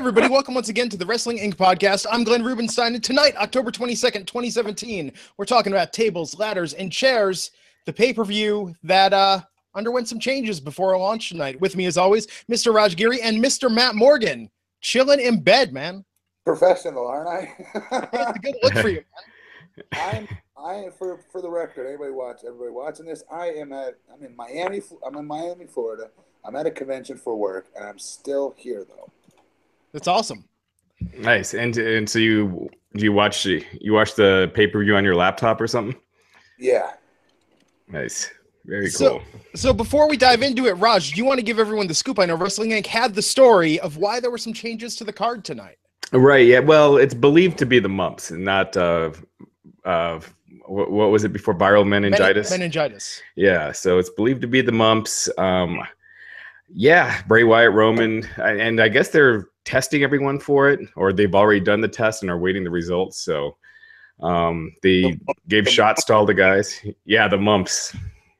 Everybody, welcome once again to the Wrestling Inc. podcast. I'm Glenn Rubenstein, and tonight, October 22nd, 2017, we're talking about tables, ladders, and chairs, the pay-per-view that underwent some changes before our launch tonight. With me, as always, Mr. Raj Giri and Mr. Matt Morgan, chilling in bed, man. Professional, aren't I? It's a good look for you, man. I am for the record. Everybody watching this. I'm in Miami. I'm in Miami, Florida. I'm at a convention for work, and I'm still here though. That's awesome. Nice. And so you watch the pay-per-view on your laptop or something? Yeah. Nice. Very cool. So before we dive into it, Raj, do you want to give everyone the scoop? I know Wrestling Inc. had the story of why there were some changes to the card tonight. Right. Yeah. Well, it's believed to be the mumps, not what was it before? Viral meningitis. Meningitis. Yeah. So it's believed to be the mumps. Yeah. Bray Wyatt, Roman, and I guess they're testing everyone for it, or they've already done the test and are waiting the results. So they gave shots to all the guys. Yeah, the mumps.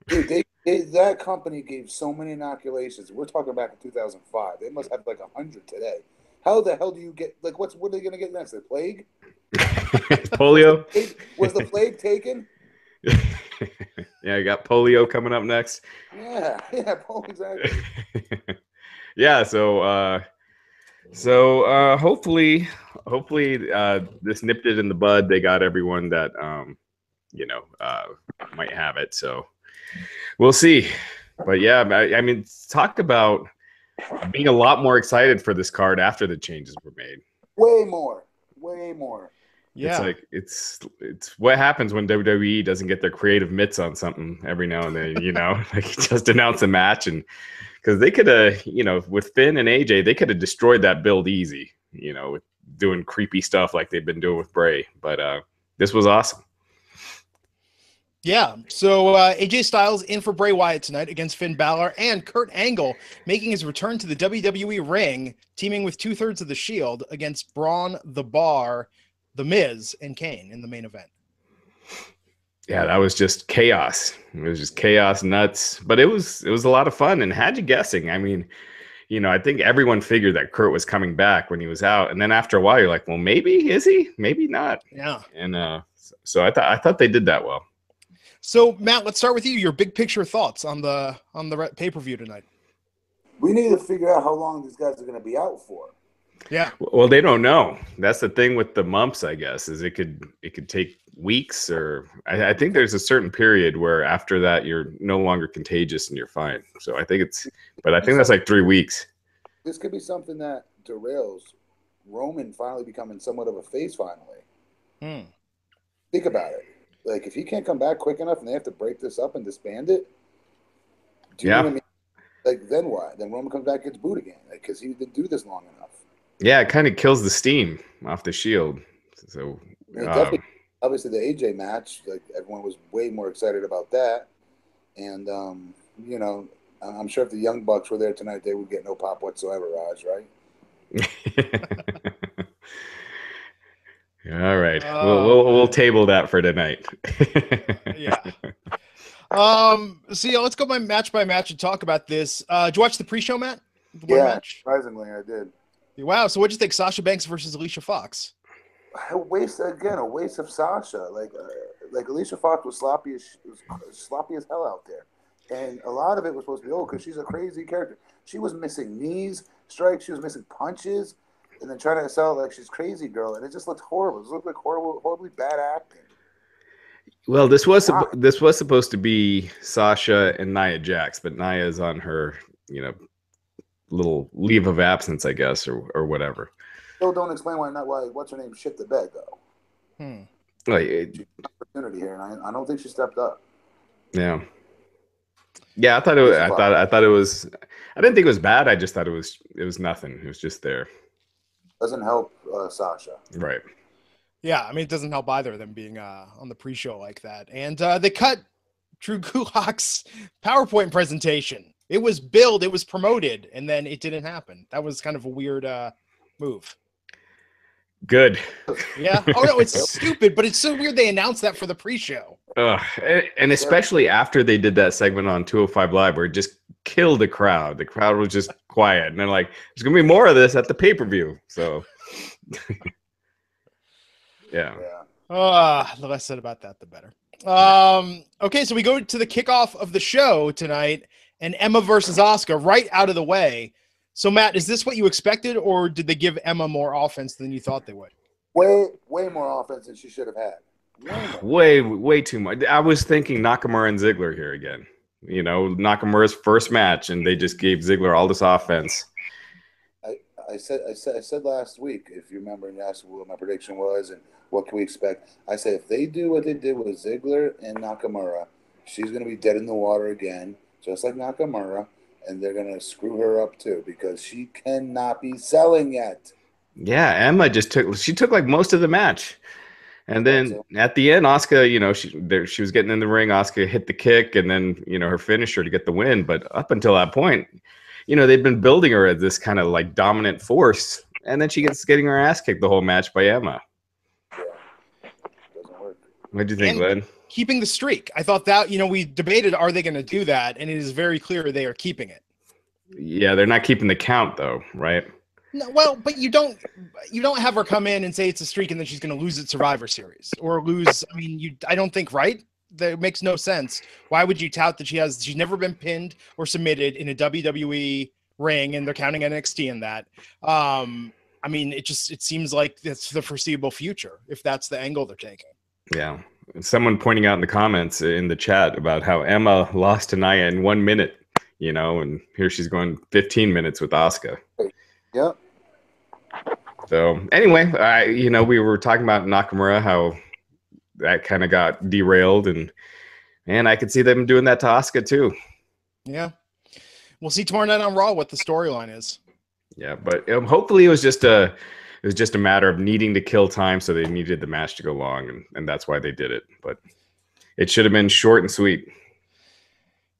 Dude, that company gave so many inoculations. We're talking back in 2005. They must have like 100 today. How the hell do you get, like, what are they going to get next? The plague? Polio? Was the plague taken? Yeah, you got polio coming up next. Yeah, polio, exactly. Yeah, so hopefully this nipped it in the bud. They got everyone that might have it. So we'll see. But yeah, I mean, talk about being a lot more excited for this card after the changes were made. Way more. Yeah, It's what happens when WWE doesn't get their creative mitts on something every now and then. Like just announce a match, and because they could have, with Finn and AJ, they could have destroyed that build easy. With doing creepy stuff like they've been doing with Bray. But this was awesome. Yeah, so AJ Styles in for Bray Wyatt tonight against Finn Balor, and Kurt Angle making his return to the WWE ring, teaming with 2/3 of the Shield against Braun, The Bar, The Miz, and Kane in the main event. Yeah, that was just chaos. It was just chaos, nuts, but it was a lot of fun and had you guessing. I mean, I think everyone figured that Kurt was coming back when he was out, and then after a while, you're like, well, maybe is he? Maybe not. Yeah, and so I thought they did that well. So, Matt, let's start with you. Your big picture thoughts on the pay-per-view tonight. We need to figure out how long these guys are going to be out for. Yeah. Well, they don't know. That's the thing with the mumps, I guess, is it could take weeks, or I think there's a certain period where after that you're no longer contagious and you're fine. So I think that's like 3 weeks. This could be something that derails Roman finally becoming somewhat of a face finally. Think about it. Like, if he can't come back quick enough and they have to break this up and disband it, do you know what I mean? Like, then what? Then Roman comes back and gets booed again, because he didn't do this long enough. Yeah, it kind of kills the steam off the Shield. So definitely, obviously, the AJ match, like, everyone was way more excited about that. And, I'm sure if the Young Bucks were there tonight, they would get no pop whatsoever, Raj, right? All right, we'll table that for tonight. Yeah. So let's go match by match and talk about this. Did you watch the pre-show, Matt? Match? Surprisingly, I did. Wow. So what'd you think? Sasha Banks versus Alicia Fox. A waste of Sasha. Like Alicia Fox was sloppy as hell out there, and a lot of it was supposed to be because she's a crazy character. She was missing knees, strikes. She was missing punches. And then trying to sell it like she's crazy girl, and it just looked horrible. It looked like horribly bad acting. Well, this was supposed to be Sasha and Nia Jax, but Nia's on her, little leave of absence, I guess, or whatever. Still don't explain why what's her name shit the bed though. Like opportunity here, and I don't think she stepped up. Yeah. Yeah, I thought it was. I thought it was. I didn't think it was bad. I just thought it was nothing. It was just there. Doesn't help Sasha. Right. Yeah, I mean, it doesn't help either, them being on the pre-show like that. And they cut Drew Gulak's PowerPoint presentation. It was billed, it was promoted, and then it didn't happen. That was kind of a weird move. Good. Yeah. Oh no, it's stupid, but it's so weird they announced that for the pre-show. And especially after they did that segment on 205 Live where it just killed the crowd. The crowd was just quiet. And they're like, there's going to be more of this at the pay-per-view. So, yeah. The less said about that, the better. Okay, so we go to the kickoff of the show tonight, and Emma versus Asuka right out of the way. So, Matt, is this what you expected, or did they give Emma more offense than you thought they would? Way more offense than she should have had. Way too much. I was thinking Nakamura and Ziggler here again. You know, Nakamura's first match, and they just gave Ziggler all this offense. I said last week, if you remember, and you asked what my prediction was and what can we expect. I said if they do what they did with Ziggler and Nakamura, she's going to be dead in the water again, just like Nakamura, and they're going to screw her up too because she cannot be selling yet. Yeah, Emma took like most of the match. And then at the end, Asuka, you know, she was getting in the ring. Asuka hit the kick and then, you know, her finisher to get the win. But up until that point, you know, they've been building her as this kind of like dominant force. And then she gets getting her ass kicked the whole match by Emma. Yeah, doesn't work. What do you think, Glenn? Keeping the streak. I thought that, you know, we debated, are they going to do that? And it is very clear they are keeping it. Yeah, they're not keeping the count though, right? No, well, but you don't have her come in and say it's a streak and then she's going to lose at Survivor Series or lose. I mean, I don't think, right? That makes no sense. Why would you tout that she's never been pinned or submitted in a WWE ring and they're counting NXT in that? I mean, it seems like it's the foreseeable future if that's the angle they're taking. Yeah. Someone pointing out in the comments in the chat about how Emma lost to Nia in 1 minute, you know, and here she's going 15 minutes with Asuka. Yep. So anyway, we were talking about Nakamura, how that kind of got derailed, and I could see them doing that to Asuka too. Yeah, we'll see tomorrow night on Raw what the storyline is. Yeah, but hopefully it was just a matter of needing to kill time, so they needed the match to go long, and that's why they did it. But it should have been short and sweet.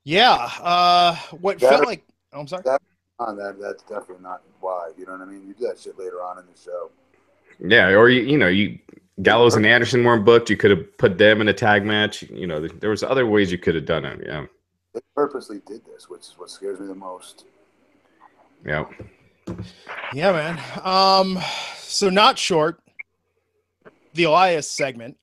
Yeah. Felt like? Oh, I'm sorry. That's definitely not why. You know what I mean? You do that shit later on in the show. Yeah, or you Gallows and Anderson weren't booked. You could have put them in a tag match. You know, there was other ways you could have done it. Yeah. They purposely did this, which is what scares me the most. Yeah. Yeah, man. So not short. The Elias segment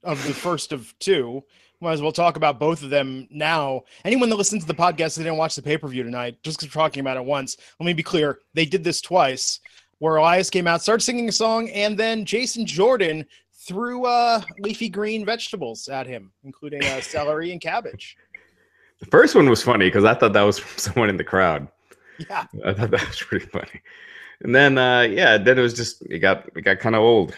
of the first of two. Might as well talk about both of them now. Anyone that listens to the podcast that didn't watch the pay-per-view tonight, just because we're talking about it once, let me be clear. They did this twice, where Elias came out, started singing a song, and then Jason Jordan threw leafy green vegetables at him, including celery and cabbage. The first one was funny because I thought that was from someone in the crowd. Yeah. I thought that was pretty funny. And then, then it was just, it got kind of old.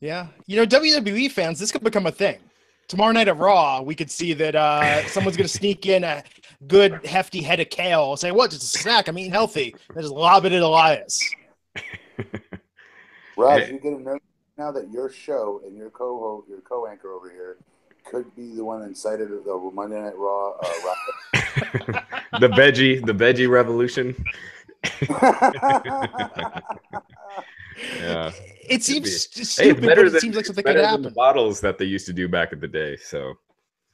Yeah. You know, WWE fans, this could become a thing. Tomorrow night at Raw, we could see that someone's going to sneak in a good, hefty head of kale and say, what, it's a snack, I'm eating healthy. They just lob it at Elias. Raj, you get a nerve now that your show and your co-anchor over here could be the one that incited the Monday Night Raw. the veggie revolution. Yeah. It seems stupid, but it seems like something could happen. The bottles that they used to do back in the day. So,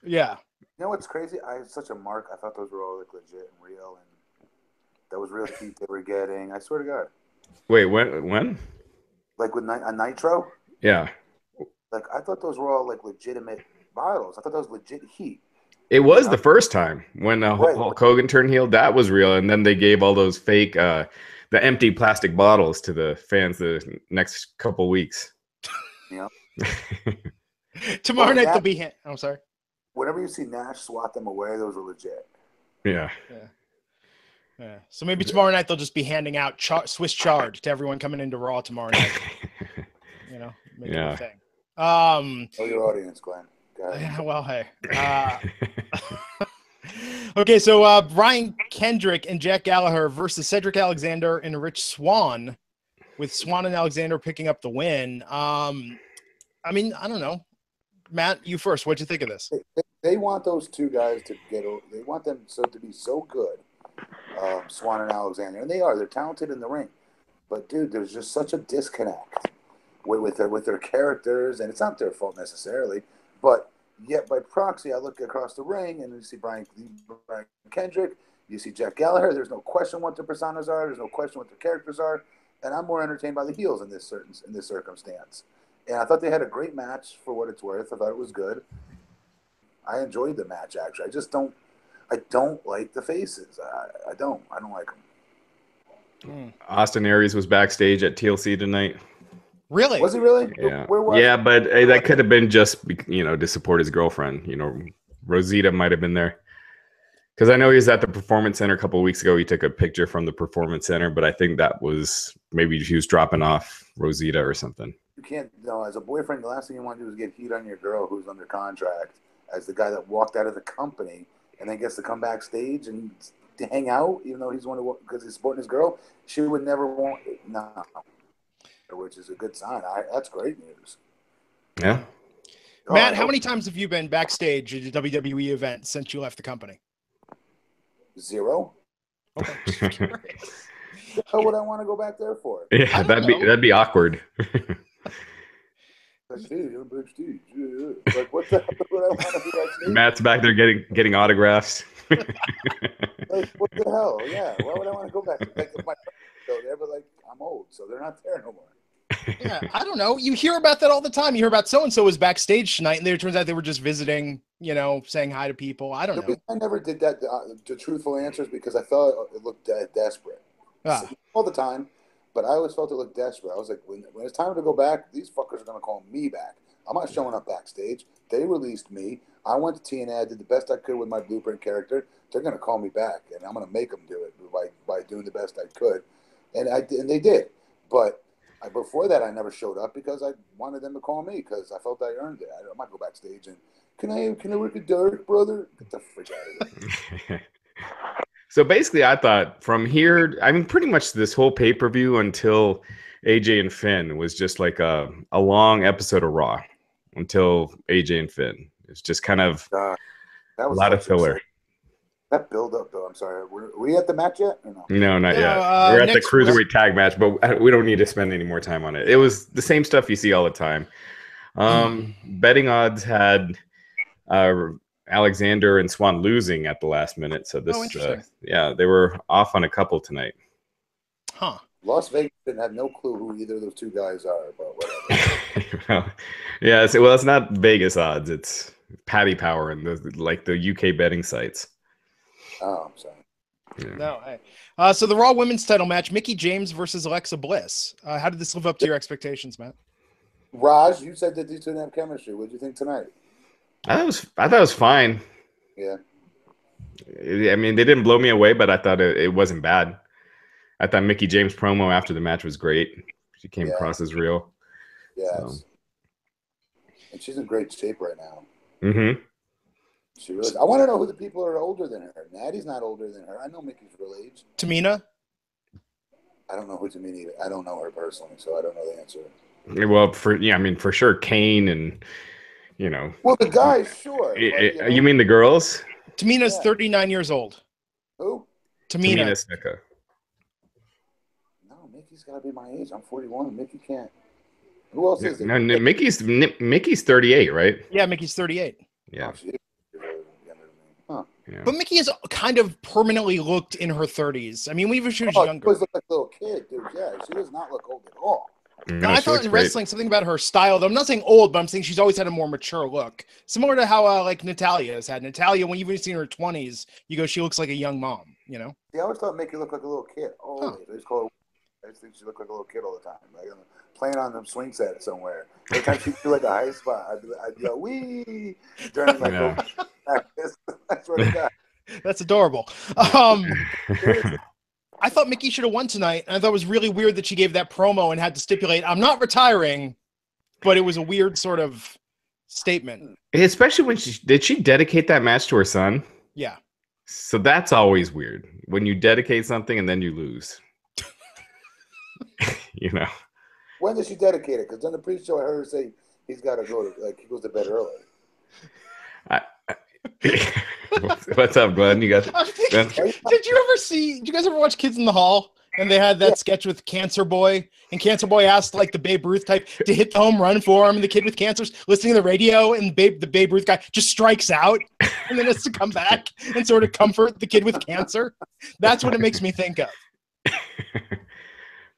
yeah. You know what's crazy? I had such a mark. I thought those were all like legit and real, and that was real heat they were getting. I swear to God. Wait, when? Like with a Nitro? Yeah. Like I thought those were all like legitimate bottles. I thought that was legit heat. It was the first time when Hulk Hogan turned heel. That was real, and then they gave all those fake. The empty plastic bottles to the fans the next couple weeks. Yeah. Tomorrow night they'll be. I'm sorry. Whenever you see Nash swat them away, those are legit. Yeah. Yeah. So maybe tomorrow night they'll just be handing out Swiss chard to everyone coming into Raw tomorrow night. You know, make it a thing. Know your audience, Glenn. Yeah, well, hey. Okay, so Brian Kendrick and Jack Gallagher versus Cedric Alexander and Rich Swann, with Swann and Alexander picking up the win. I mean, I don't know. Matt, you first. What'd you think of this? They want those two guys to get. They want them to be so good, Swann and Alexander, and they are. They're talented in the ring, but dude, there's just such a disconnect. with their characters, and it's not their fault necessarily, but yet by proxy, I look across the ring and you see Brian Kendrick, you see Jack Gallagher. There's no question what their personas are. There's no question what their characters are, and I'm more entertained by the heels in this circumstance. And I thought they had a great match for what it's worth. I thought it was good. I enjoyed the match actually. I don't like the faces. I don't like them. Austin Aries was backstage at TLC tonight. Really? Was he really? Yeah. Where was yeah, but that could have been just, to support his girlfriend. Rosita might have been there. Because I know he was at the Performance Center a couple of weeks ago. He took a picture from the Performance Center, but I think that was maybe he was dropping off Rosita or something. You can't, as a boyfriend, the last thing you want to do is get heat on your girl who's under contract as the guy that walked out of the company and then gets to come backstage and to hang out, even though he's one of because he's supporting his girl. She would never want which is a good sign. That's great news. Yeah. Matt, how many times have you been backstage at a WWE event since you left the company? 0. Okay. How would I want to go back there for? Yeah, that'd be awkward. Backstage. Yeah. Like, what the hell would I want to be backstage? Matt's back there getting autographs. Like, what the hell? Yeah. Why would I want to go back? Like, if my friends go there, but like, I'm old, so they're not there no more. Yeah, I don't know. You hear about that all the time. You hear about so-and-so was backstage tonight, and it turns out they were just visiting, saying hi to people. I don't know. I never did that to truthful answers because I thought it looked desperate. All the time, but I always felt it looked desperate. I was like, when it's time to go back, these fuckers are going to call me back. I'm not showing up backstage. They released me. I went to TNA. I did the best I could with my Blueprint character. They're going to call me back, and I'm going to make them do it by doing the best I could. And they did. But before that, I never showed up because I wanted them to call me because I felt I earned it. I might go backstage and, can I work at Dark, brother? Get the freak out of here. So basically, I thought from here, pretty much this whole pay-per-view until AJ and Finn was just like a long episode of Raw until AJ and Finn. It's just kind of that was a lot of filler. That build-up, though, I'm sorry. Were we at the match yet? Or no? No, not yet. We're at the Cruiserweight tag match, but we don't need to spend any more time on it. It was the same stuff you see all the time. Betting odds had Alexander and Swan losing at the last minute. So this, they were off on a couple tonight. Huh. Las Vegas didn't have no clue who either of those two guys are, but whatever. It's not Vegas odds. It's Paddy Power and the UK betting sites. Oh, I'm sorry. Yeah. No, hey. So the Raw Women's Title match: Mickie James versus Alexa Bliss. How did this live up to your expectations, Matt? Raj, you said that these two didn't have chemistry. What did you think tonight? I thought it was fine. Yeah. They didn't blow me away, but I thought it wasn't bad. I thought Mickie James' promo after the match was great. She came across as real. Yes. So. And she's in great shape right now. Mm-hmm. She really is. I want to know who the people are older than her. Natty's not older than her. I know Mickey's real age. Tamina? I don't know who Tamina is. I don't know her personally, so I don't know the answer. Well, for sure, Kane and, Well, the guys, sure. But, you mean the girls? Tamina's 39 years old. Who? Tamina Snuka. No, Mickey's got to be my age. I'm 41. Mickey can't. Who else is there? No, Mickey's 38, right? Yeah, Mickey's 38. Yeah. Huh. Yeah. But Mickie has kind of permanently looked in her 30s. Even if she was younger. She always looked like a little kid, dude. Yeah, she does not look old at all. No, I thought in wrestling something about her style, though. I'm not saying old, but I'm saying she's always had a more mature look. Similar to how Natalya has had. Natalya, when you've even seen her 20s, you go, she looks like a young mom, Yeah, I always thought Mickey looked like a little kid. I just think she looked like a little kid all the time. Like playing on the swing set somewhere. Every time she'd do like a high spot, I'd go, wee! During practice. I swear to God. That's adorable. I thought Mickie should have won tonight, and I thought it was really weird that she gave that promo and had to stipulate, I'm not retiring, but it was a weird sort of statement. Especially when did she dedicate that match to her son? Yeah. So that's always weird when you dedicate something and then you lose. When did she dedicate it? Because on the pre-show, I heard her say he's got to go he goes to bed early. What's up, Glenn? Did you guys ever watch Kids in the Hall? And they had that sketch with Cancer Boy, and Cancer Boy asked like the Babe Ruth type to hit the home run for him, and the kid with cancer's listening to the radio, and the Babe Ruth guy just strikes out and then has to come back and sort of comfort the kid with cancer. That's what it makes me think of.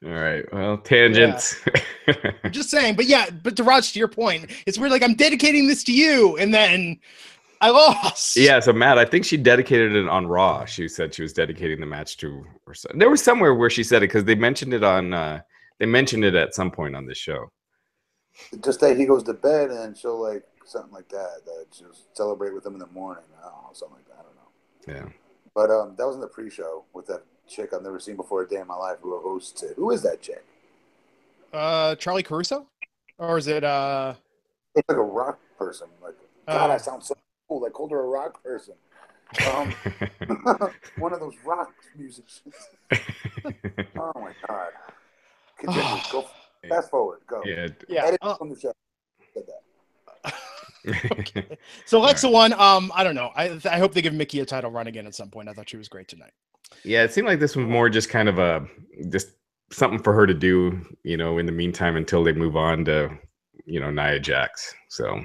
All right. Well, tangents. Yeah. I'm just saying, but to Raj, to your point, it's weird. Like, I'm dedicating this to you, and then I lost. Yeah, so Matt, I think she dedicated it on Raw. She said she was dedicating the match to her son. There was somewhere where she said it because they mentioned it on they mentioned it at some point on this show. Just that he goes to bed and she'll like something like that she'll celebrate with him in the morning. I don't know, something like that. I don't know. Yeah. But that was in the pre-show with that chick I've never seen before a day in my life who hosts it. Who is that chick? Charlie Caruso? Or is it It's like a rock person. Like, God, I sound so cool. I called her a rock person. One of those rock musicians. Oh my God. Continue. Go fast forward. Go. Yeah. Edit from the show. Said that. Okay. So Alexa won. I don't know. I hope they give Mickey a title run again at some point. I thought she was great tonight. Yeah, it seemed like this was more just kind of just something for her to do, in the meantime until they move on to, Nia Jax. So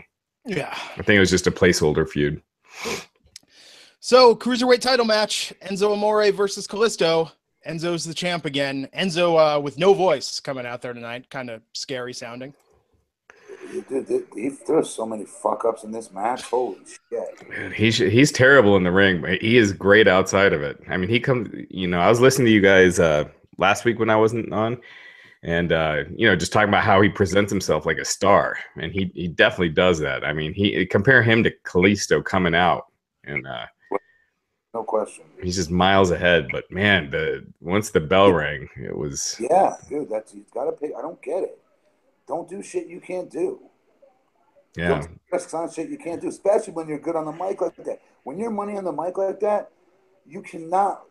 yeah, I think it was just a placeholder feud. So Cruiserweight title match, Enzo Amore versus Kalisto. Enzo's the champ again. Enzo with no voice coming out there tonight. Kind of scary sounding. Dude, there's so many fuck ups in this match. Holy shit! Man, he's terrible in the ring, but he is great outside of it. I mean, he comes. I was listening to you guys last week when I wasn't on, and just talking about how he presents himself like a star, and he definitely does that. I mean, compare him to Kalisto coming out, and no question, he's just miles ahead. But man, once the bell rang, it was dude. He's got to pay. I don't get it. Don't do shit you can't do. Yeah. Don't risk on shit you can't do, especially when you're good on the mic like that. When you're money on the mic like that, you cannot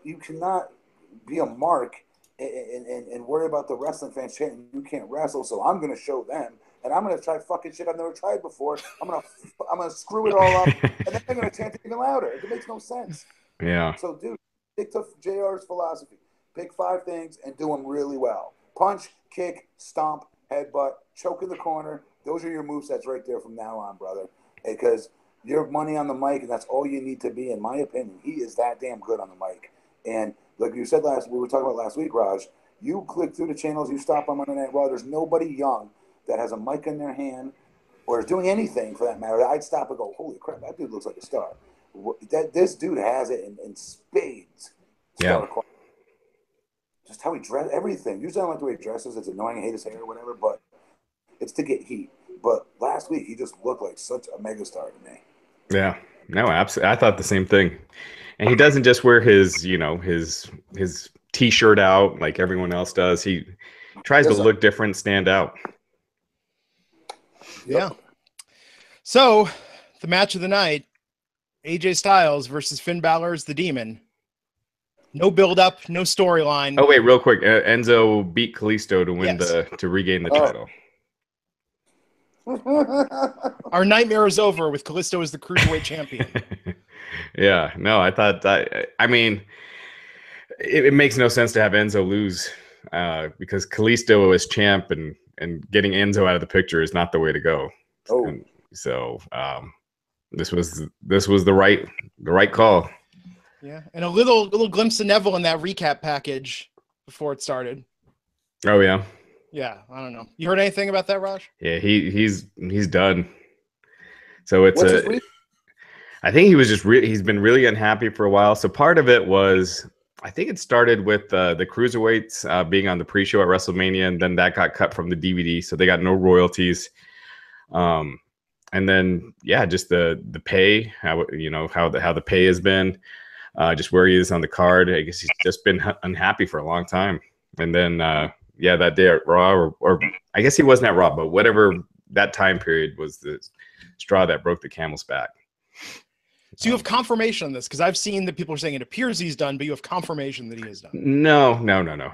be a mark and worry about the wrestling fans chanting you can't wrestle, so I'm gonna show them and I'm gonna try fucking shit I've never tried before. I'm gonna screw it all up and then they're gonna chant it even louder. It makes no sense. Yeah. So dude, stick to JR's philosophy. Pick 5 things and do them really well. Punch, kick, stomp, headbutt, choke in the corner. Those are your movesets right there from now on, brother. Because you're money on the mic, and that's all you need to be, in my opinion. He is that damn good on the mic. And like you said we were talking about last week, Raj, you click through the channels, you stop on Monday Night Raw, there's nobody young that has a mic in their hand or is doing anything for that matter. I'd stop and go, holy crap, that dude looks like a star. This dude has it in spades. Yeah. Just how he dresses, everything. Usually I don't like the way he dresses. It's annoying. I hate his hair or whatever, but it's to get heat. But last week, he just looked like such a megastar to me. Yeah. No, absolutely. I thought the same thing. And he doesn't just wear his T-shirt out like everyone else does. He tries to look different, stand out. Yeah. So, the match of the night, AJ Styles versus Finn Balor as the Demon. No build-up, no storyline. Oh wait, real quick, Enzo beat Kalisto to win to regain the title. Our nightmare is over with Kalisto as the Cruiserweight champion. Yeah, no, I thought I mean, it makes no sense to have Enzo lose because Kalisto is champ and getting Enzo out of the picture is not the way to go. Oh, and so this was the right call. Yeah, and a little glimpse of Neville in that recap package before it started. Oh yeah. Yeah, I don't know. You heard anything about that, Raj? Yeah, he's done. So it's I think he was just he's been really unhappy for a while. So part of it was I think it started with the Cruiserweights being on the pre-show at WrestleMania, and then that got cut from the DVD, so they got no royalties. And then just the pay, how the pay has been. Just where he is on the card. I guess he's just been unhappy for a long time. And then, that day at Raw, or I guess he wasn't at Raw, but whatever that time period was the straw that broke the camel's back. So you have confirmation on this? Because I've seen that people are saying it appears he's done, but you have confirmation that he is done. No.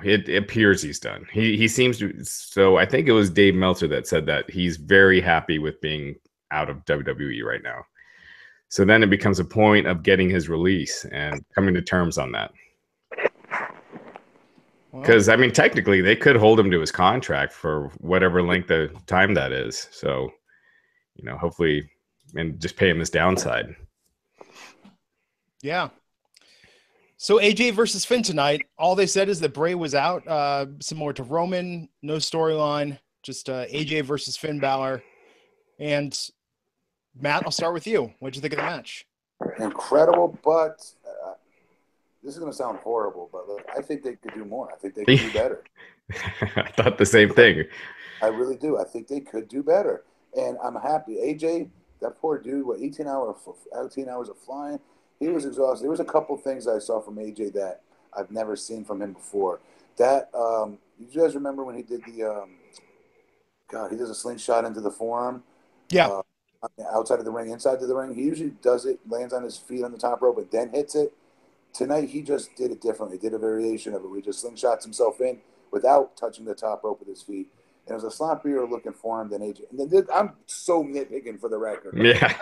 It appears he's done. He seems to. So I think it was Dave Meltzer that said that he's very happy with being out of WWE right now. So then it becomes a point of getting his release and coming to terms on that. Because, I mean, technically, they could hold him to his contract for whatever length of time that is. So, you know, hopefully, and just pay him his downside. Yeah. So AJ versus Finn tonight. All they said is that Bray was out, similar to Roman. No storyline, just AJ versus Finn Balor. And Matt, I'll start with you. What'd you think of the match? Incredible, but this is going to sound horrible, but look, I think they could do more. I think they could do better. I thought the same thing. I really do. I think they could do better. And I'm happy. AJ, that poor dude, 18 hours of flying? He was exhausted. There was a couple things I saw from AJ that I've never seen from him before. That, you guys remember when he did he does a slingshot into the forearm? Yeah. Outside of the ring, inside of the ring. He usually does it, lands on his feet on the top rope, and then hits it. Tonight, he just did it differently. He did a variation of it where he just slingshots himself in without touching the top rope with his feet. And it was a sloppier looking form than AJ. And then I'm so nitpicking for the record. Yeah.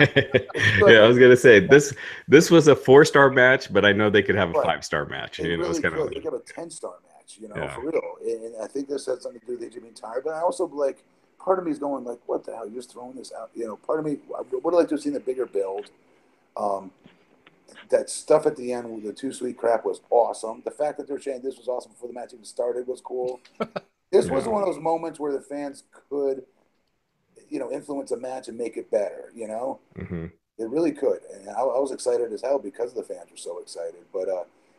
Yeah, I was going to say, this was a 4-star match, but I know they could have a 5-star match. They really could. They could have a 10-star match, for real. And I think this had something to do with AJ being tired. But I also, part of me is going, what the hell? You're just throwing this out. Part of me, would like to have seen the bigger build. That stuff at the end with the Too Sweet crap was awesome. The fact that they're saying this was awesome before the match even started was cool. This was one of those moments where the fans could, influence a match and make it better, Mm-hmm. They really could. And I was excited as hell because the fans were so excited. But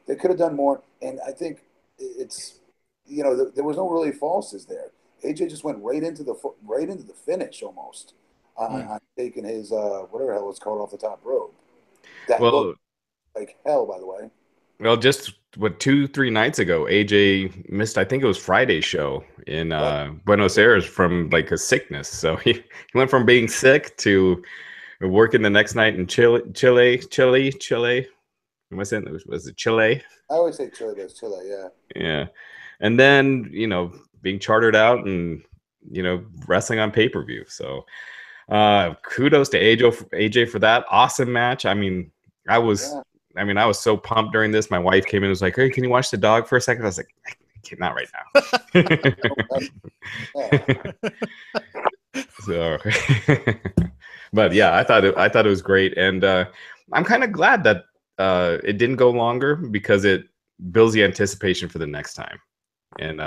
they could have done more. And I think it's, there was no really falses there. AJ just went right into the finish almost on taking his, whatever the hell it's called, off the top rope. That looked like hell, by the way. Well, just 2-3 nights ago, AJ missed, I think it was Friday's show in Buenos Aires from a sickness. So he went from being sick to working the next night in Chile. Am I saying was it Chile? I always say Chile, but it's Chile, yeah. Yeah. And then, being chartered out and, wrestling on pay-per-view. So kudos to AJ for that awesome match. I mean, I was so pumped during this. My wife came in and was like, "Hey, can you watch the dog for a second?" I was like, "Not right now." So, but yeah, I thought it was great, and I'm kind of glad that it didn't go longer because it builds the anticipation for the next time, and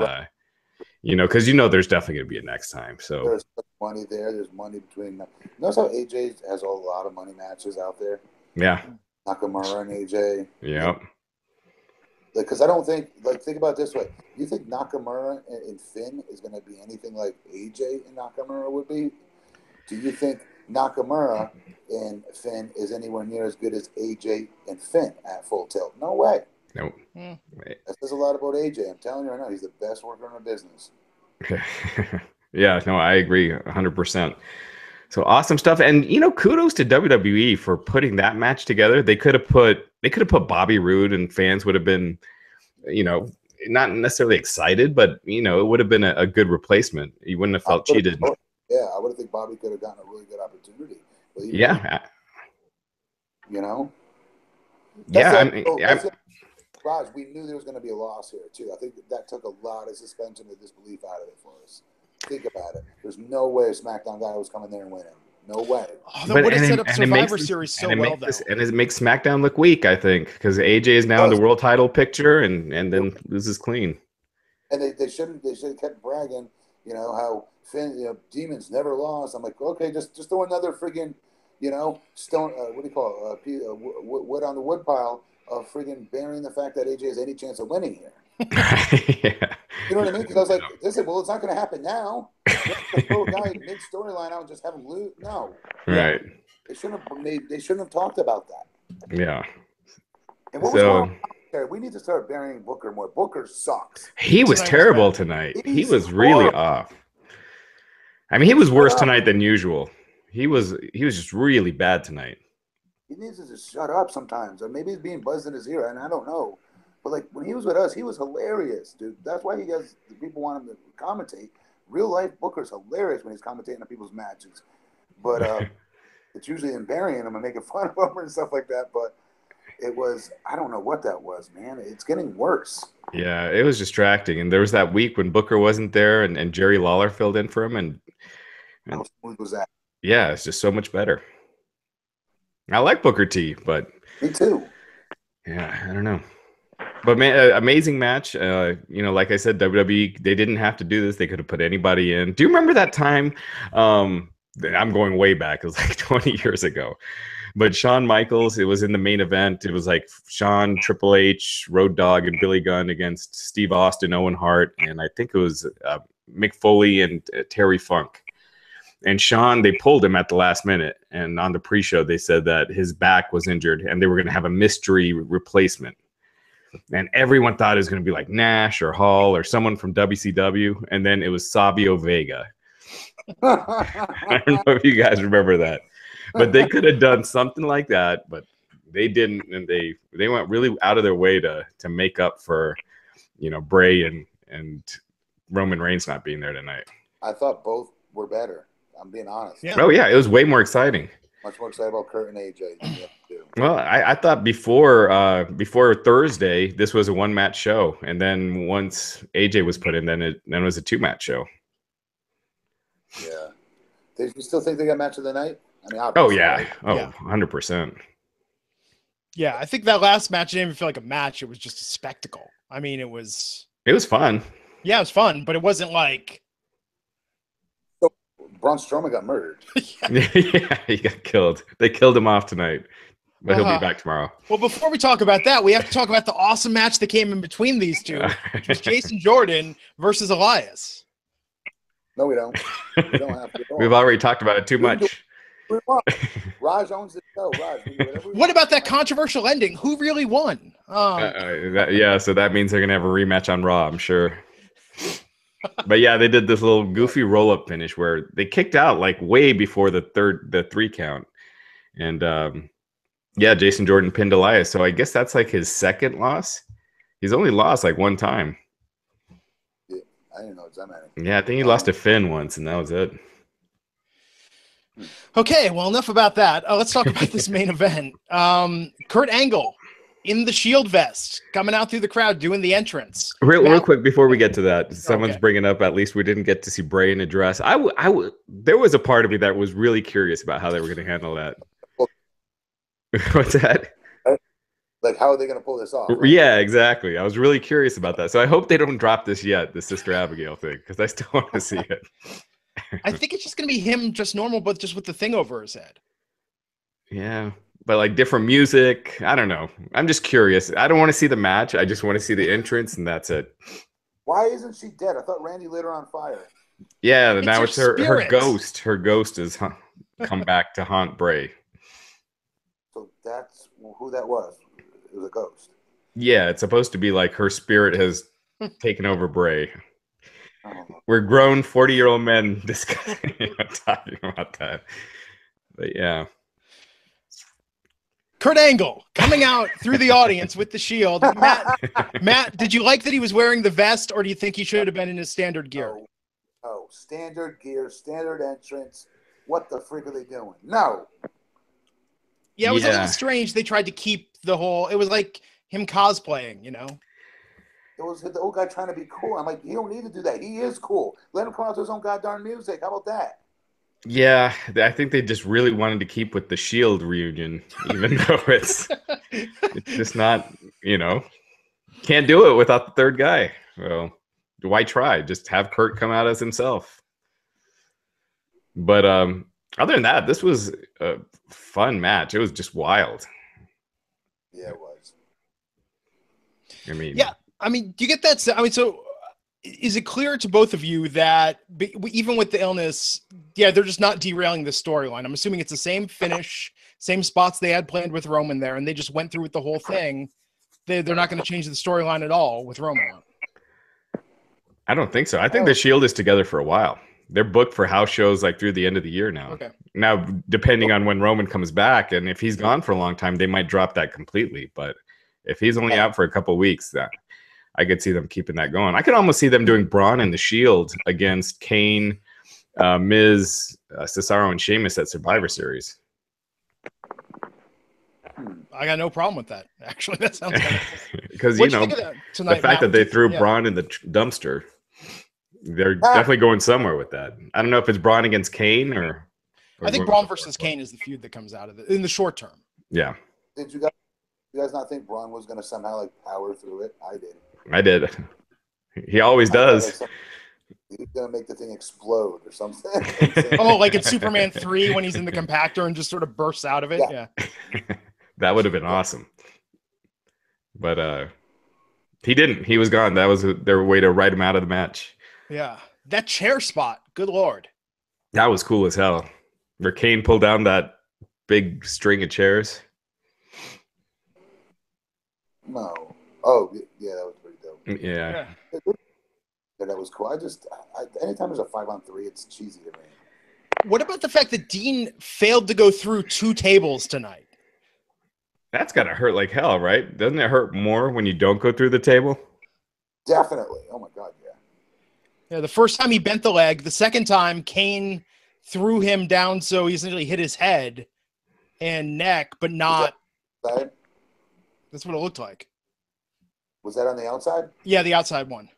because there's definitely going to be a next time. So there's money there. There's money between them. Notice how AJ has a lot of money matches out there. Yeah. Nakamura and AJ. Yeah. Because I don't think, think about it this way. You think Nakamura and Finn is going to be anything like AJ and Nakamura would be? Do you think Nakamura and Finn is anywhere near as good as AJ and Finn at Full Tilt? No way. Nope. That says a lot about AJ. I'm telling you right now, he's the best worker in the business. Yeah, no, I agree 100%. So awesome stuff. And kudos to WWE for putting that match together. They could have put Bobby Roode, and fans would have been, not necessarily excited, but it would have been a good replacement. You wouldn't have felt cheated. Yeah, I would have think Bobby could have gotten a really good opportunity. Yeah. Raj, we knew there was going to be a loss here too. I think that took a lot of suspension of disbelief out of it for us. Think about it. There's no way a SmackDown guy was coming there and winning. No way. Oh, that would have set up Survivor Series so well, though. And it makes SmackDown look weak, I think, because AJ is now in the world title picture and then loses clean. And they should have kept bragging, how Finn, Demons never lost. I'm like, okay, just throw another friggin', stone. What do you call it? Wood on the wood pile of friggin' burying the fact that AJ has any chance of winning here. Yeah. You know what I mean? Because I was like, it's not going to happen now. Throw a guy mid-storyline out and just have him lose. No. Right. They shouldn't have talked about that. Yeah. And what was wrong? We need to start burying Booker more. Booker sucks. He was terrible tonight. He was really off. I mean, he was worse tonight than usual. He was just really bad tonight. He needs to just shut up sometimes. Or maybe he's being buzzed in his ear, and I don't know. But when he was with us, he was hilarious, dude. That's why people want him to commentate. Real life Booker's hilarious when he's commentating on people's matches. But it's usually in burying him and making fun of him and stuff like that. But it was, I don't know what that was, man. It's getting worse. Yeah, it was distracting. And there was that week when Booker wasn't there and Jerry Lawler filled in for him. And How smooth was that? yeah, it's just so much better. I like Booker T, but Me too. yeah, I don't know. But man, amazing match. Like I said, WWE, they didn't have to do this. They could have put anybody in. Do you remember that time? I'm going way back. It was like 20 years ago. But Shawn Michaels, it was in the main event. It was like Shawn, Triple H, Road Dogg, and Billy Gunn against Steve Austin, Owen Hart, and I think it was Mick Foley and Terry Funk. And Shawn, they pulled him at the last minute. And on the pre-show, they said that his back was injured and they were going to have a mystery replacement. And everyone thought it was going to be like Nash or Hall or someone from WCW. And then it was Savio Vega. I don't know if you guys remember that. But they could have done something like that, but they didn't. And they went really out of their way to make up for, Bray and Roman Reigns not being there tonight. I thought both were better. I'm being honest. Yeah. Oh, yeah. It was way more exciting. Much more excited about Kurt and AJ. Well, I thought before Thursday, this was a one-match show. And then once AJ was put in, then it was a two-match show. Yeah. Do you still think they got match of the night? I mean, oh, yeah. Right? Oh, yeah. 100%. Yeah, I think that last match didn't even feel like a match. It was just a spectacle. I mean, it was fun. Yeah, it was fun, but it wasn't like Braun Strowman got murdered. Yeah, he got killed. They killed him off tonight, but he'll be back tomorrow. Well, before we talk about that, we have to talk about the awesome match that came in between these two, which was Jason Jordan versus Elias. No, we don't. We don't have to. We've already talked about it too much. Raj owns the show. Raj, what about that controversial ending? Who really won? So that means they're going to have a rematch on Raw, I'm sure. But yeah, they did this little goofy roll-up finish where they kicked out like way before the 3 count. And Jason Jordan pinned Elias. So I guess that's like his second loss. He's only lost like one time. Yeah, I didn't know it was that many. Yeah, I think he lost to Finn once, and that was it. Okay, well, enough about that. Let's talk about this main event. Kurt Angle in the Shield vest, coming out through the crowd, doing the entrance. Real quick before we get to that, someone's bringing up, at least we didn't get to see Bray in a dress. There was a part of me that was really curious about how they were going to handle that. What's that? Like, how are they going to pull this off? Right? Yeah, exactly. I was really curious about that. So I hope they don't drop this yet, the Sister Abigail thing, because I still want to see it. I think it's just going to be him just normal, but just with the thing over his head. Yeah, but like different music. I don't know. I'm just curious. I don't want to see the match. I just want to see the entrance, and that's it. Why isn't she dead? I thought Randy lit her on fire. Yeah, now it's her ghost. Her ghost has come back to haunt Bray. So that's who that was. It was a ghost. Yeah, it's supposed to be like her spirit has taken over Bray. We're grown 40-year-old men discussing, talking about that. But yeah. Kurt Angle coming out through the audience with the Shield. Matt, did you like that he was wearing the vest, or do you think he should have been in his standard gear? Oh, standard gear, standard entrance. What the freak are they doing? No. Yeah, it was a little strange. They tried to keep the whole. It was like him cosplaying, It was the old guy trying to be cool. I'm like, you don't need to do that. He is cool. Let him come out to his own goddamn music. How about that? Yeah, I think they just really wanted to keep with the Shield reunion, even though it's just not, can't do it without the third guy. Well, why try? Just have Kurt come out as himself. But other than that, this was a fun match. It was just wild. Yeah, it was. I mean, do you get that? So is it clear to both of you that even with the illness, they're just not derailing the storyline? I'm assuming it's the same finish, same spots they had planned with Roman there, and they just went through with the whole thing. They're not going to change the storyline at all with Roman out. I don't think so. I think the Shield is together for a while. They're booked for house shows like through the end of the year now. Okay. Now, depending on when Roman comes back, and if he's gone for a long time, they might drop that completely. But if he's only out for a couple of weeks, I could see them keeping that going. I could almost see them doing Braun and the Shield against Kane, Miz, Cesaro, and Sheamus at Survivor Series. I got no problem with that. Actually, that sounds kind of because the fact that they threw Braun in the dumpster, they're definitely going somewhere with that. I don't know if it's Braun against Kane or I think Braun versus Kane is the feud that comes out of it in the short term. Yeah. Did you guys not think Braun was going to somehow like power through it? I did. He always does. He's going to make the thing explode or something. Oh, like in Superman 3 when he's in the compactor and just sort of bursts out of it? Yeah. That would have been awesome. But he didn't. He was gone. That was their way to write him out of the match. Yeah. That chair spot. Good Lord. That was cool as hell. Where Kane pulled down that big string of chairs. No. Oh, yeah, that was pretty dope. Yeah. Yeah, that was cool. Anytime there's a 5-on-3, it's cheesy to me. What about the fact that Dean failed to go through 2 tables tonight? That's got to hurt like hell, right? Doesn't it hurt more when you don't go through the table? Definitely. Oh, my God, yeah. Yeah, the first time he bent the leg. The second time, Kane threw him down so he essentially hit his head and neck, but not. That's what it looked like. Was that on the outside? Yeah, the outside one.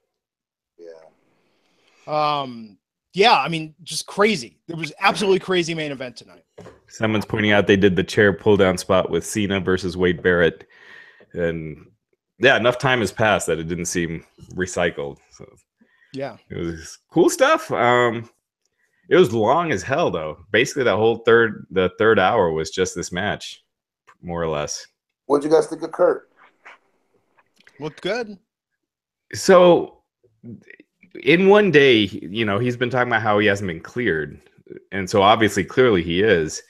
Yeah. Yeah, I mean, just crazy. There was absolutely crazy main event tonight. Someone's pointing out they did the chair pull down spot with Cena versus Wade Barrett. And yeah, enough time has passed that it didn't seem recycled. So yeah, it was cool stuff. It was long as hell though. Basically the third hour was just this match, more or less. What'd you guys think of Kurt? Looked good. So in one day, he's been talking about how he hasn't been cleared. And so obviously, clearly he is.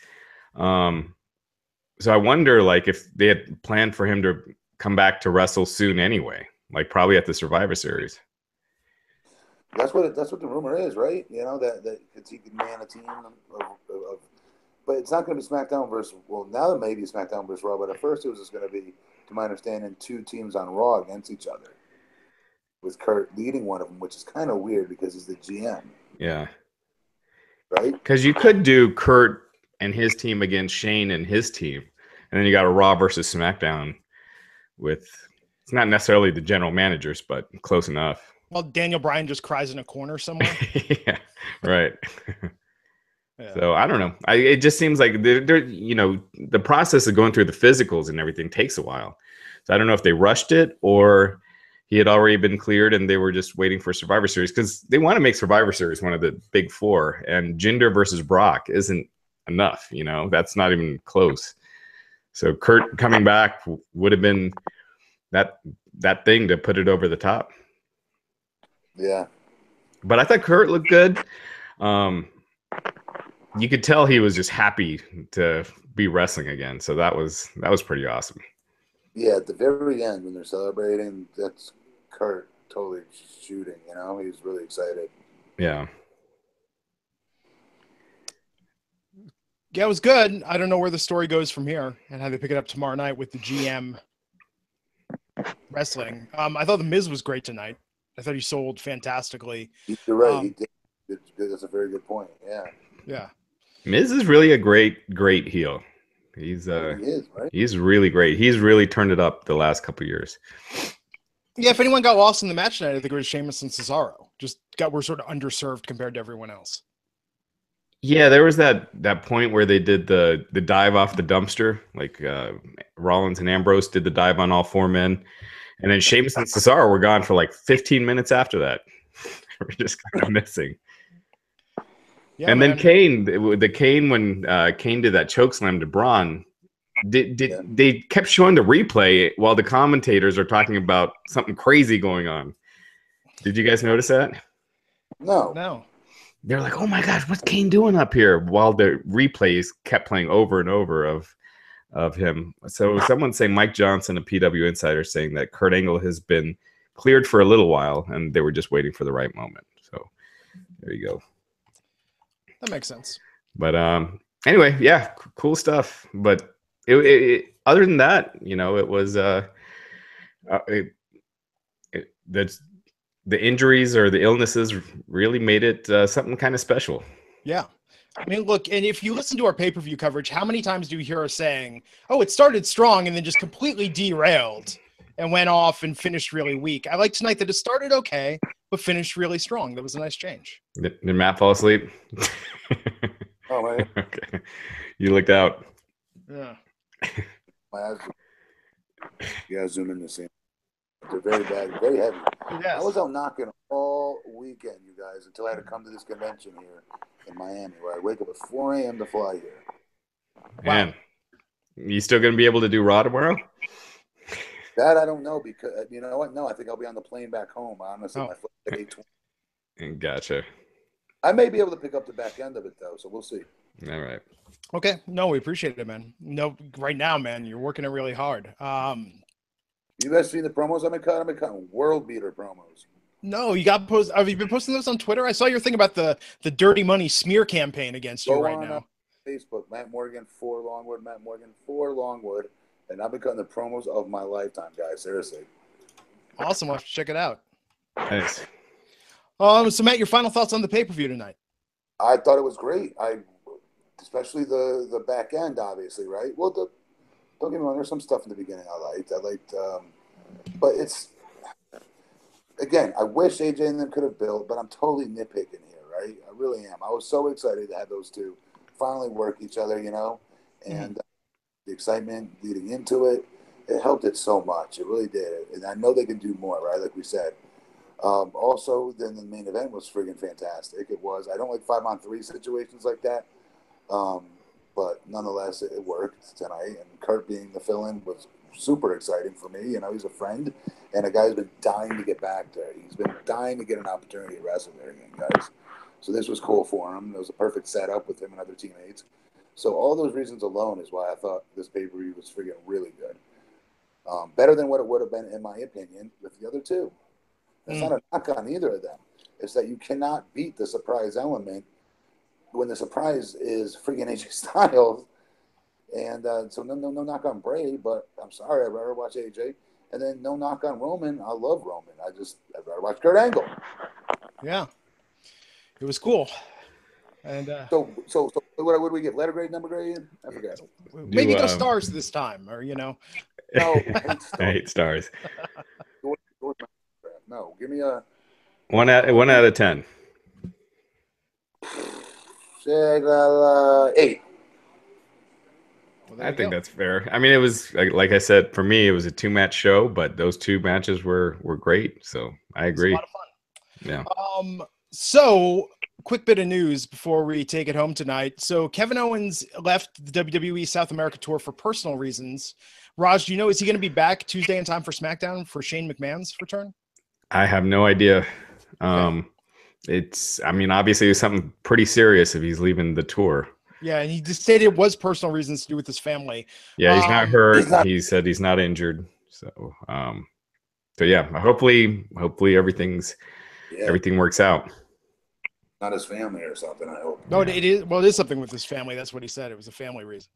So I wonder, like, if they had planned for him to come back to wrestle soon anyway, like probably at the Survivor Series. That's what the rumor is, right? That he could man a team of but it's not going to be SmackDown versus, well, now it may be SmackDown versus Raw, but at first it was just going to be, to my understanding, 2 teams on Raw against each other, with Kurt leading one of them, which is kind of weird because he's the GM. Yeah. Right? Because you could do Kurt and his team against Shane and his team, and then you got a Raw versus SmackDown with, it's not necessarily the general managers, but close enough. Well, Daniel Bryan just cries in a corner somewhere. Yeah, right. Yeah. So I don't know. It just seems like the process of going through the physicals and everything takes a while. So I don't know if they rushed it or he had already been cleared and they were just waiting for Survivor Series, because they want to make Survivor Series one of the big 4, and Jinder versus Brock isn't enough. That's not even close. So Kurt coming back would have been that thing to put it over the top. Yeah. But I thought Kurt looked good. You could tell he was just happy to be wrestling again. So that was pretty awesome. Yeah, at the very end when they're celebrating, that's Kurt totally shooting. He's really excited. Yeah. Yeah, it was good. I don't know where the story goes from here and how they pick it up tomorrow night with the GM wrestling. I thought The Miz was great tonight. I thought he sold fantastically. You're right. He did. That's a very good point. Yeah. Yeah. Miz is really a great heel. He is, right? He's really great. He's really turned it up the last couple of years. Yeah, if anyone got lost in the match tonight, I think it was Sheamus and Cesaro. Were sort of underserved compared to everyone else. Yeah, there was that point where they did the dive off the dumpster, like Rollins and Ambrose did the dive on all 4 men, and then Sheamus and Cesaro were gone for like 15 minutes after that. We're just kind of missing. Yeah, and then Kane when Kane did that chokeslam to Braun, they kept showing the replay while the commentators are talking about something crazy going on. Did you guys notice that? No. They're like, "Oh my gosh, what's Kane doing up here?" While the replays kept playing over and over of him. So someone saying, Mike Johnson, a PW insider, saying that Kurt Angle has been cleared for a little while, and they were just waiting for the right moment. So there you go. That makes sense. But anyway, yeah, cool stuff. But it other than that, it was the injuries or the illnesses really made it something kind of special. Yeah. I mean, look, and if you listen to our pay-per-view coverage, how many times do you hear us saying, oh, it started strong and then just completely derailed and went off and finished really weak? I like tonight that it started okay, but finished really strong. That was a nice change. Did Matt fall asleep? Oh, man. Okay. You looked out. Yeah. My eyes. Yeah, zoom in the scene. They're very bad, very heavy. Yes. I was out knocking all weekend, you guys, until I had to come to this convention here in Miami, where I wake up at 4 a.m. to fly here. Man, wow. You still going to be able to do Raw tomorrow? That I don't know, because you know what? No, I think I'll be on the plane back home. Honestly, my flight's at 8:20. Gotcha. I may be able to pick up the back end of it though, so we'll see. All right. Okay. No, we appreciate it, man. No, right now, man, you're working it really hard. You guys seen the promos I've been cutting? I've been cutting world beater promos. No, you got post. Have you been posting those on Twitter? I saw your thing about the Dirty Money smear campaign against you right now. Facebook, Matt Morgan for Longwood, and I've been cutting the promos of my lifetime, guys. Seriously. Awesome. I'll have to check it out. Nice. So Matt, your final thoughts on the pay-per-view tonight? I thought it was great. Especially the back end, obviously, right? Well, don't get me wrong. There's some stuff in the beginning I liked, but it's again. I wish AJ and them could have built, but I'm totally nitpicking here, right? I really am. I was so excited to have those two finally work each other, and the excitement leading into it helped it so much. It really did, and I know they can do more, right? Like we said. Also, then the main event was friggin' fantastic. It was. I don't like 5-on-3 situations like that. But nonetheless, it worked tonight. And Kurt being the fill-in was super exciting for me. He's a friend and a guy who's been dying to get back there. He's been dying to get an opportunity to wrestle there again, guys. So this was cool for him. It was a perfect setup with him and other teammates. So all those reasons alone is why I thought this pay-per-view was friggin' really good. Better than what it would have been, in my opinion, with the other two. It's not a knock on either of them. It's that you cannot beat the surprise element when the surprise is freaking AJ Styles. And so no knock on Bray, but I'm sorry, I'd rather watch AJ. And then no knock on Roman. I love Roman. I'd rather watch Kurt Angle. Yeah. It was cool. And so what would we give? Letter grade, number grade? I forget. Maybe go stars this time, or No, I hate stars. No, give me a 1 out of 10. 8. Well, I think that's fair. I mean, it was like I said, for me, it was a 2-match show, but those 2 matches were great. So I agree. It was a lot of fun. Yeah. So quick bit of news before we take it home tonight. So Kevin Owens left the WWE South America tour for personal reasons. Raj, do you know, is he going to be back Tuesday in time for SmackDown for Shane McMahon's return? I have no idea. Obviously it's something pretty serious if he's leaving the tour. Yeah, and he just stated it was personal reasons to do with his family. Yeah, he's not hurt. He said he's not injured. So yeah, hopefully everything works out. Not his family or something, I hope. No, it is. Well, it is something with his family. That's what he said. It was a family reason.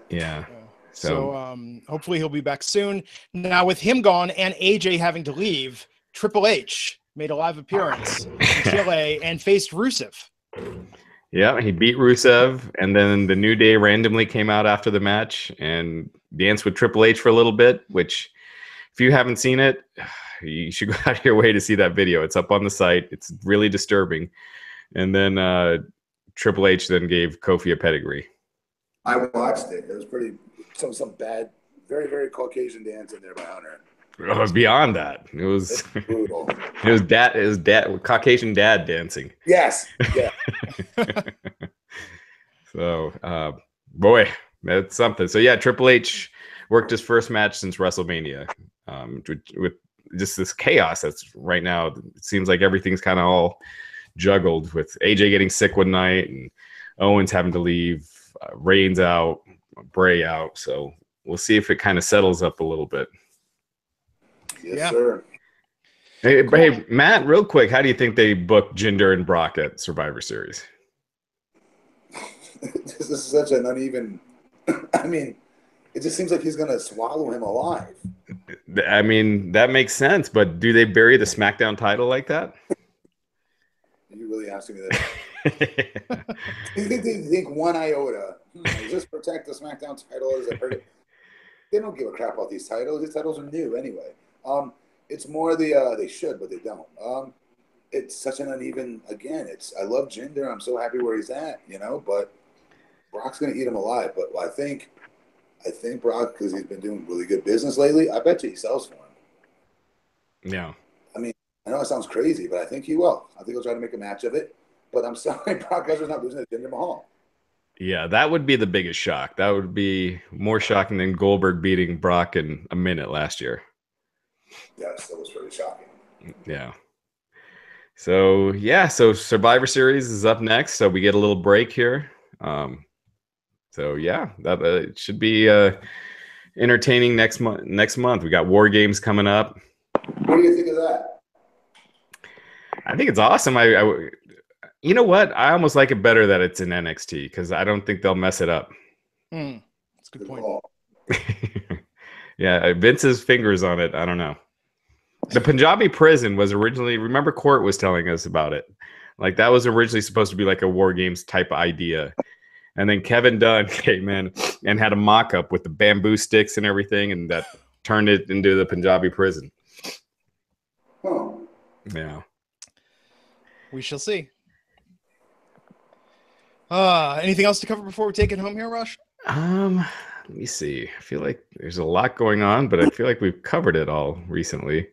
Yeah. So hopefully he'll be back soon. Now with him gone and AJ having to leave, Triple H made a live appearance in Chile and faced Rusev. Yeah, he beat Rusev, and then the New Day randomly came out after the match and danced with Triple H for a little bit, which if you haven't seen it, you should go out of your way to see that video. It's up on the site. It's really disturbing. And then Triple H then gave Kofi a pedigree. I watched it. It was pretty some bad, very, very Caucasian dance in there by Hunter. It was beyond that. It was brutal. It was dad Caucasian dad dancing. Yes. Yeah. So boy, that's something. So yeah, Triple H worked his first match since WrestleMania. With just this chaos that's right now. It seems like everything's kind of all juggled with AJ getting sick one night and Owens having to leave, Reigns out, Bray out. So we'll see if it kind of settles up a little bit. Yes, sir. Hey, Matt, real quick, how do you think they booked Jinder and Brock at Survivor Series? This is such an uneven. I mean, it just seems like he's going to swallow him alive. I mean, that makes sense, but do they bury the SmackDown title like that? you really asking me that? They think one iota. Does this protect the SmackDown title? Does it hurt it? They don't give a crap about these titles. These titles are new anyway. It's more they should, but they don't. It's such an uneven. Again, I love Jinder. I'm so happy where he's at, but Brock's gonna eat him alive. But I think Brock, because he's been doing really good business lately, I bet you he sells for him. Yeah. I mean, I know it sounds crazy, but I think he will. I think he'll try to make a match of it. But I'm sorry, Brock Lesnar's not losing to Jinder Mahal. Yeah, that would be the biggest shock. That would be more shocking than Goldberg beating Brock in a minute last year. Yes, that was pretty shocking. Yeah. So Survivor Series is up next. So we get a little break here. That it should be entertaining next month. We got War Games coming up. What do you think of that? I think it's awesome. You know what? I almost like it better that it's in NXT because I don't think they'll mess it up. That's a good point. Yeah, Vince's fingers on it. I don't know. The Punjabi prison was originally, remember Court was telling us about it. Like that was originally supposed to be like a War Games type idea. And then Kevin Dunn came in and had a mock-up with the bamboo sticks and everything, and that turned it into the Punjabi prison. Huh. Yeah. We shall see. Anything else to cover before we take it home here, Rush? Let me see. I feel like there's a lot going on, but I feel like we've covered it all recently.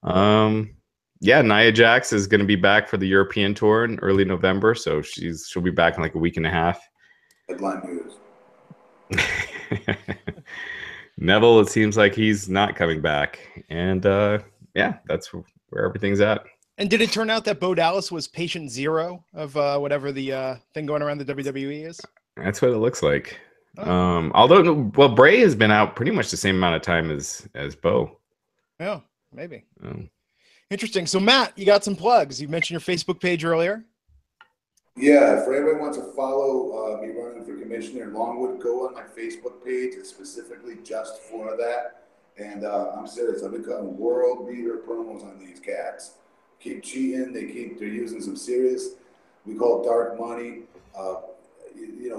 Nia Jax is going to be back for the European tour in early November, so she'll be back in like a week and a half. Headline news. Neville, it seems like he's not coming back, and that's where everything's at. And did it turn out that Bo Dallas was patient zero of whatever the thing going around the WWE is? That's what it looks like. Although, Bray has been out pretty much the same amount of time as Bo. Yeah, maybe. Interesting. So, Matt, you got some plugs. You mentioned your Facebook page earlier. Yeah, for anybody who wants to follow me running for commissioner in Longwood, go on my Facebook page. It's specifically just for that. And I'm serious. I've been cutting world beater promos on these cats. Keep cheating. They're using some serious. We call it dark money.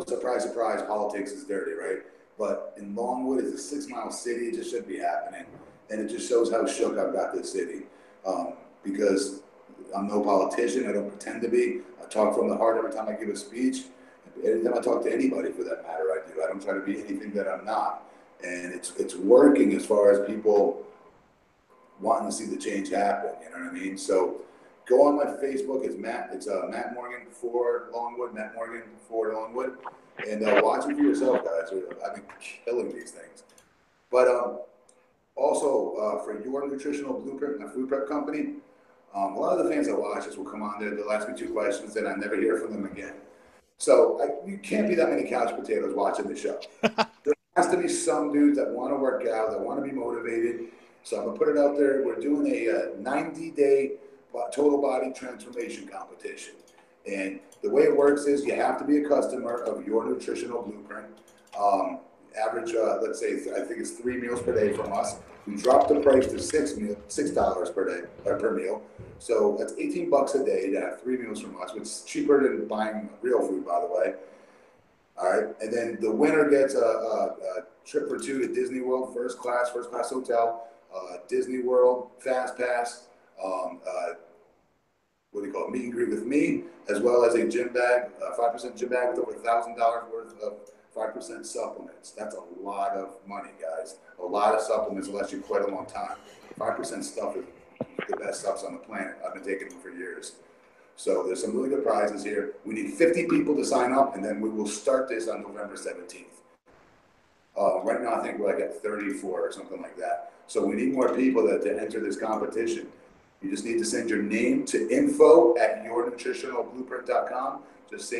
Surprise, surprise. Politics is dirty, right? But in Longwood, it's a 6-mile city. It just shouldn't be happening, and it just shows how shook I've got this city. Because I'm no politician. I don't pretend to be. I talk from the heart every time I give a speech. Every time I talk to anybody, for that matter, I do. I don't try to be anything that I'm not. And it's working as far as people wanting to see the change happen. You know what I mean? So go on my Facebook. It's Matt Morgan for Longwood. Matt Morgan for Longwood. And watch it for yourself, guys. I've been killing these things. But also for Your Nutritional Blueprint, my food prep company, a lot of the fans that watch this will come on there. They'll ask me 2 questions, then I never hear from them again. So you can't be that many couch potatoes watching the show. There has to be some dudes that want to work out, that want to be motivated. So I'm going to put it out there. We're doing a 90-day total body transformation competition. And the way it works is you have to be a customer of Your Nutritional Blueprint. Average, let's say, I think it's 3 meals per day from us. We dropped the price to $6 per day per meal. So that's $18 a day to have 3 meals from us, which is cheaper than buying real food, by the way. All right, and then the winner gets a trip for 2 to Disney World, first class hotel, Disney World Fast Pass. Meet and greet with me, as well as a gym bag, 5% gym bag with over $1,000 worth of 5% supplements. That's a lot of money, guys. A lot of supplements will last you quite a long time. 5% stuff is the best stuff on the planet. I've been taking them for years. So there's some really good prizes here. We need 50 people to sign up, and then we will start this on November 17th. Right now, I think we're like at 34 or something like that. So we need more people to enter this competition. You just need to send your name to info@yournutritionalblueprint.com. Just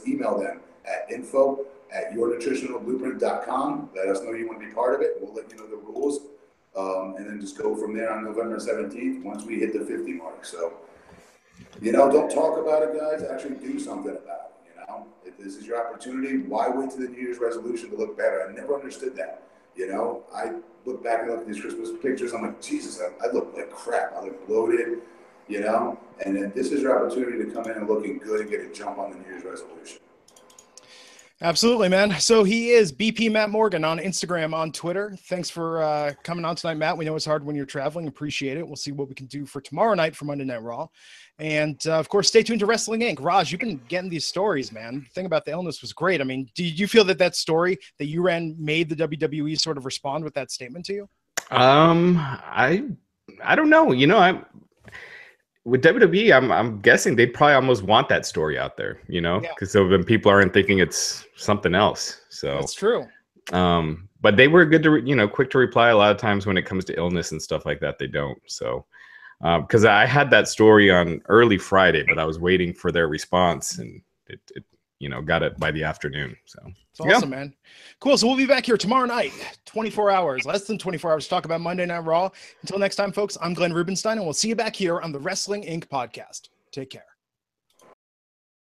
email them at info@yournutritionalblueprint.com. Let us know you want to be part of it. We'll let you know the rules. And then just go from there on November 17th once we hit the 50 mark. So, don't talk about it, guys. Actually do something about it, If this is your opportunity, why wait to the New Year's resolution to look better? I never understood that. I look back and look at these Christmas pictures. I'm like, Jesus, I look like crap. I look bloated. you know? And then this is your opportunity to come in and looking good and get a jump on the New Year's resolution. Absolutely, man. So he is BP Matt Morgan on Instagram, on Twitter. Thanks for coming on tonight, Matt. We know it's hard when you're traveling. Appreciate it. We'll see what we can do for tomorrow night for Monday Night Raw. And, of course, stay tuned to Wrestling Inc. Raj, you've been getting these stories, man. The thing about the illness was great. I mean, did you feel that story that you ran made the WWE sort of respond with that statement to you? I don't know. You know, with WWE, I'm guessing they probably almost want that story out there, you know, because so then people aren't thinking it's something else. So that's true. But they were good to, quick to reply. A lot of times when it comes to illness and stuff like that, they don't. So, because I had that story on early Friday, but I was waiting for their response, and it got it by the afternoon. So it's awesome, man. Cool. So we'll be back here tomorrow night, 24 hours, less than 24 hours, to talk about Monday Night Raw. Until next time, folks, I'm Glenn Rubenstein, and we'll see you back here on the Wrestling Inc. podcast. Take care.